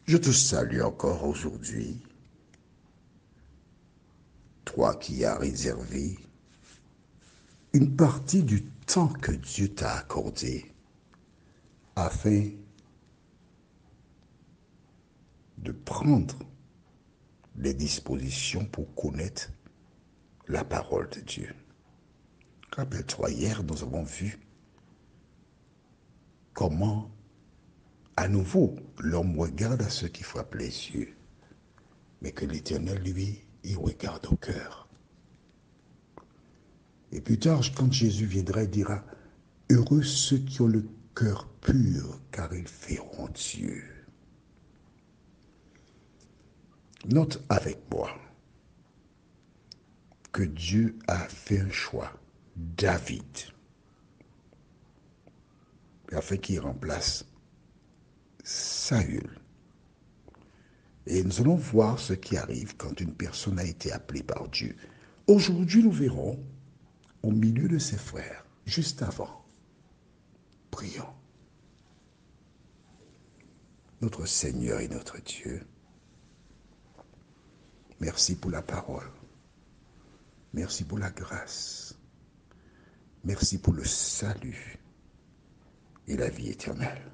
Je te salue encore aujourd'hui, toi qui as réservé une partie du temps que Dieu t'a accordé afin de prendre les dispositions pour connaître la parole de Dieu. Rappelle-toi, hier, nous avons vu comment, à nouveau, l'homme regarde à ce qui frappe les yeux, mais que l'Éternel, lui, il regarde au cœur. Et plus tard, quand Jésus viendra, il dira, heureux ceux qui ont le cœur pur, car ils verront Dieu. Note avec moi que Dieu a fait un choix, David, afin qu'il remplace Saül. Et nous allons voir ce qui arrive quand une personne a été appelée par Dieu. Aujourd'hui, nous verrons au milieu de ses frères, juste avant, prions. Notre Seigneur et notre Dieu, merci pour la parole. Merci pour la grâce. Merci pour le salut et la vie éternelle.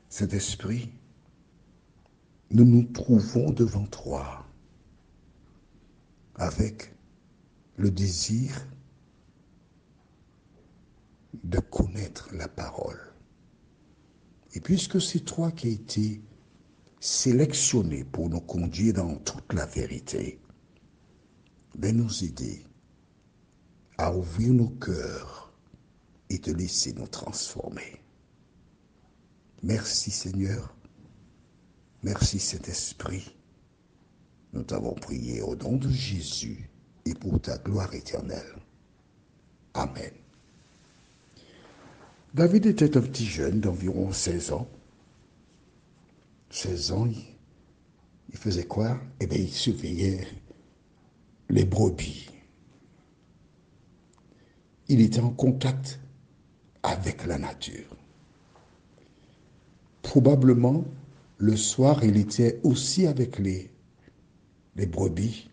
Saint-Esprit, nous nous trouvons devant toi avec le désir de connaître la parole. Et puisque c'est toi qui as été sélectionné pour nous conduire dans toute la vérité, de nous aider à ouvrir nos cœurs et te laisser nous transformer. Merci Seigneur, merci Saint-Esprit. Nous t'avons prié au nom de Jésus et pour ta gloire éternelle. Amen. David était un petit jeune d'environ 16 ans. 16 ans, il faisait quoi? Eh bien, il surveillait les brebis. Il était en contact avec la nature. Probablement, le soir, il était aussi avec les brebis.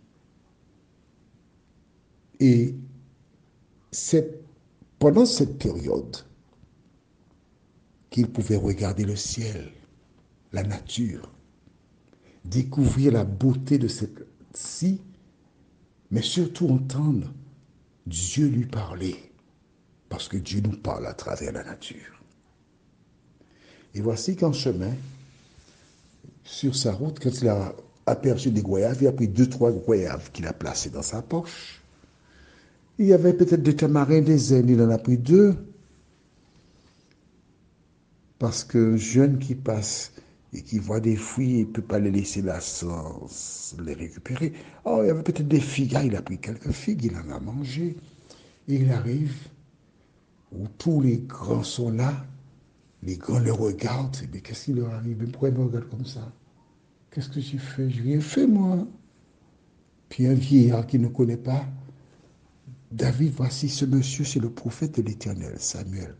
Et c'est pendant cette période qu'il pouvait regarder le ciel, la nature, découvrir la beauté de cette-ci, mais surtout entendre Dieu lui parler, parce que Dieu nous parle à travers la nature. Et voici qu'en chemin, sur sa route, quand il a aperçu des goyaves, il a pris 2-3 goyaves qu'il a placées dans sa poche. Il y avait peut-être des tamarins, des aines, il en a pris 2, parce qu'un jeune qui passe et qui voit des fruits, il ne peut pas les laisser là sans les récupérer. Oh, il y avait peut-être des figues. Ah, il a pris quelques figues, il en a mangé. Et il arrive où tous les grands sont là, les grands le regardent. Mais qu'est-ce qui leur arrive? Mais pourquoi ils me regardent comme ça? Qu'est-ce que j'ai fait? Je rien fait, moi. Puis un vieillard qui ne connaît pas, David, voici ce monsieur, c'est le prophète de l'Éternel, Samuel.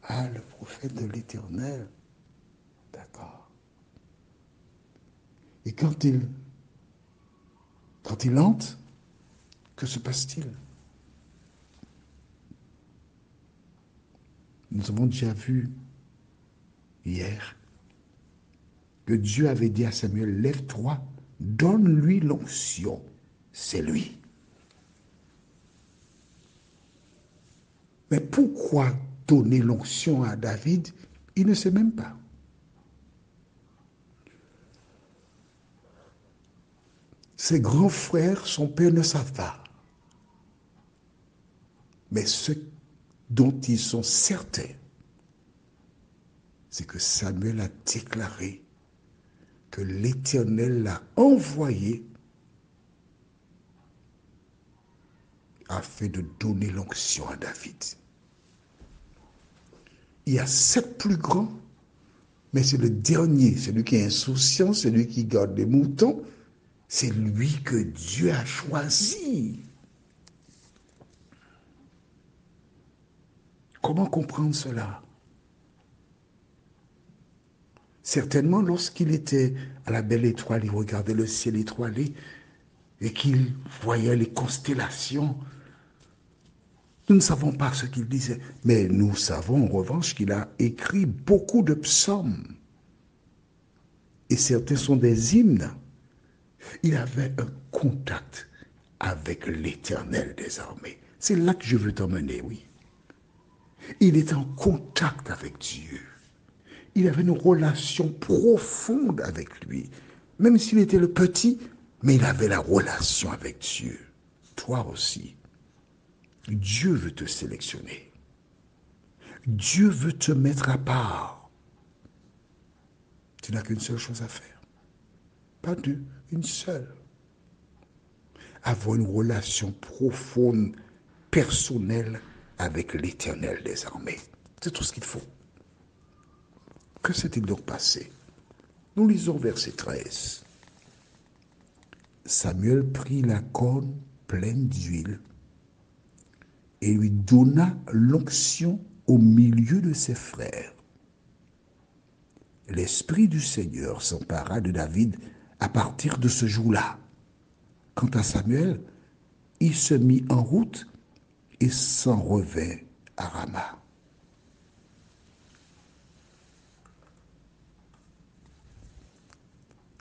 Ah, le prophète de l'Éternel. D'accord. Et quand il entre, que se passe-t-il? Nous avons déjà vu hier que Dieu avait dit à Samuel, lève-toi, donne-lui l'onction. C'est lui. Mais pourquoi donner l'onction à David? Il ne sait même pas. Ses grands frères, son père ne savent pas. Mais ce dont ils sont certains, c'est que Samuel a déclaré que l'Éternel l'a envoyé afin de donner l'onction à David. Il y a 7 plus grands, mais c'est le dernier, celui qui est insouciant, celui qui garde les moutons, c'est lui que Dieu a choisi. Comment comprendre cela? Certainement, lorsqu'il était à la belle étoile, il regardait le ciel étoilé et qu'il voyait les constellations. Nous ne savons pas ce qu'il disait, mais nous savons en revanche qu'il a écrit beaucoup de psaumes. Et certains sont des hymnes. Il avait un contact avec l'Éternel des armées. C'est là que je veux t'emmener, oui. Il était en contact avec Dieu. Il avait une relation profonde avec lui. Même s'il était le petit, mais il avait la relation avec Dieu. Toi aussi. Dieu veut te sélectionner. Dieu veut te mettre à part. Tu n'as qu'une seule chose à faire. Pas deux, une seule. Avoir une relation profonde, personnelle avec l'Éternel des armées. C'est tout ce qu'il faut. Que s'est-il donc passé? Nous lisons verset 13. Samuel prit la corne pleine d'huile et lui donna l'onction au milieu de ses frères. L'Esprit du Seigneur s'empara de David à partir de ce jour-là. Quant à Samuel, il se mit en route et s'en revint à Rama.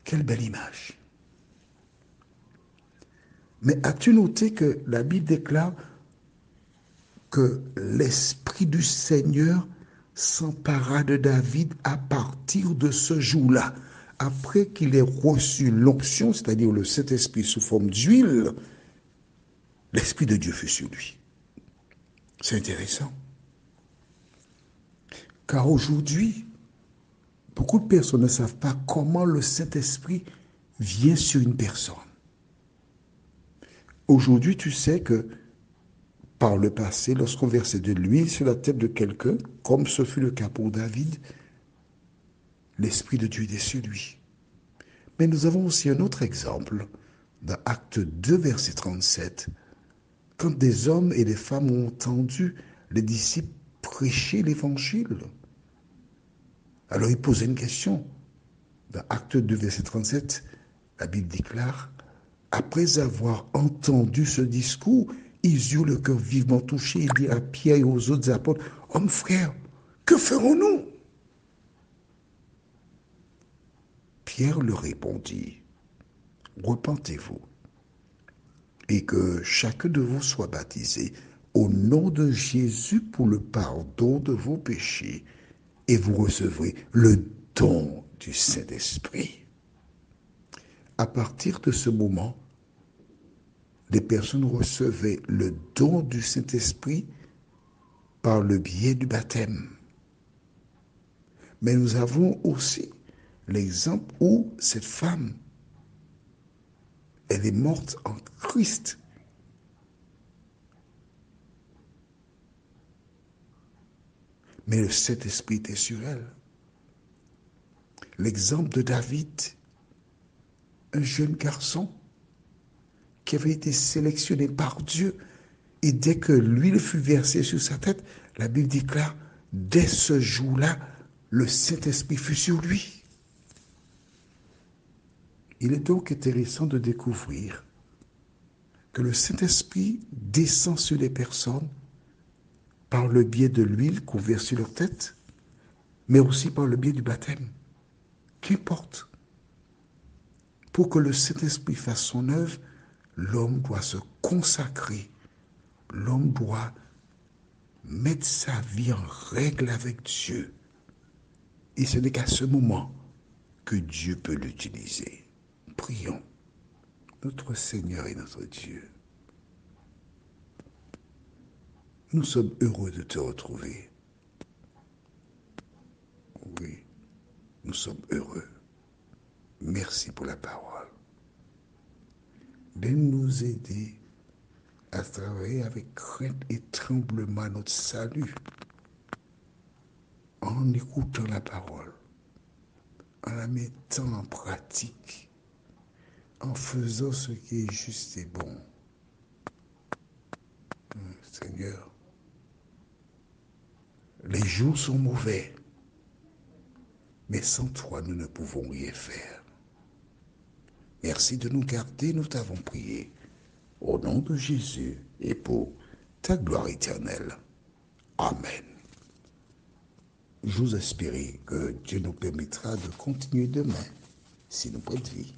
Quelle belle image. Mais as-tu noté que la Bible déclare que l'Esprit du Seigneur s'empara de David à partir de ce jour-là? Après qu'il ait reçu l'onction, c'est-à-dire le Saint-Esprit sous forme d'huile, l'Esprit de Dieu fut sur lui. C'est intéressant. Car aujourd'hui, beaucoup de personnes ne savent pas comment le Saint-Esprit vient sur une personne. Aujourd'hui, tu sais que par le passé, lorsqu'on versait de l'huile sur la tête de quelqu'un, comme ce fut le cas pour David, l'Esprit de Dieu était sur lui. Mais nous avons aussi un autre exemple dans Acte 2, verset 37, quand des hommes et des femmes ont entendu les disciples prêcher l'Évangile. Alors ils posaient une question. Dans Acte 2, verset 37, la Bible déclare, après avoir entendu ce discours, ils eurent le cœur vivement touché et dirent à Pierre et aux autres apôtres, hommes frères, que ferons-nous? Pierre leur répondit, repentez-vous et que chacun de vous soit baptisé au nom de Jésus pour le pardon de vos péchés et vous recevrez le don du Saint-Esprit. À partir de ce moment, les personnes recevaient le don du Saint-Esprit par le biais du baptême. Mais nous avons aussi l'exemple où cette femme, elle est morte en Christ. Mais le Saint-Esprit était sur elle. L'exemple de David, un jeune garçon qui avait été sélectionné par Dieu. Et dès que l'huile fut versée sur sa tête, la Bible déclare, dès ce jour-là, le Saint-Esprit fut sur lui. Il est donc intéressant de découvrir que le Saint-Esprit descend sur les personnes par le biais de l'huile qu'on verse sur leur tête, mais aussi par le biais du baptême. Qu'importe. Pour que le Saint-Esprit fasse son œuvre, l'homme doit se consacrer. L'homme doit mettre sa vie en règle avec Dieu. Et ce n'est qu'à ce moment que Dieu peut l'utiliser. Prions. Notre Seigneur et notre Dieu, nous sommes heureux de te retrouver. Oui, nous sommes heureux. Merci pour la parole. De nous aider à travailler avec crainte et tremblement notre salut en écoutant la parole, en la mettant en pratique, en faisant ce qui est juste et bon. Seigneur, les jours sont mauvais. Mais sans toi, nous ne pouvons rien faire. Merci de nous garder, nous t'avons prié. Au nom de Jésus et pour ta gloire éternelle. Amen. J'ose espérer que Dieu nous permettra de continuer demain, si nous prête vie.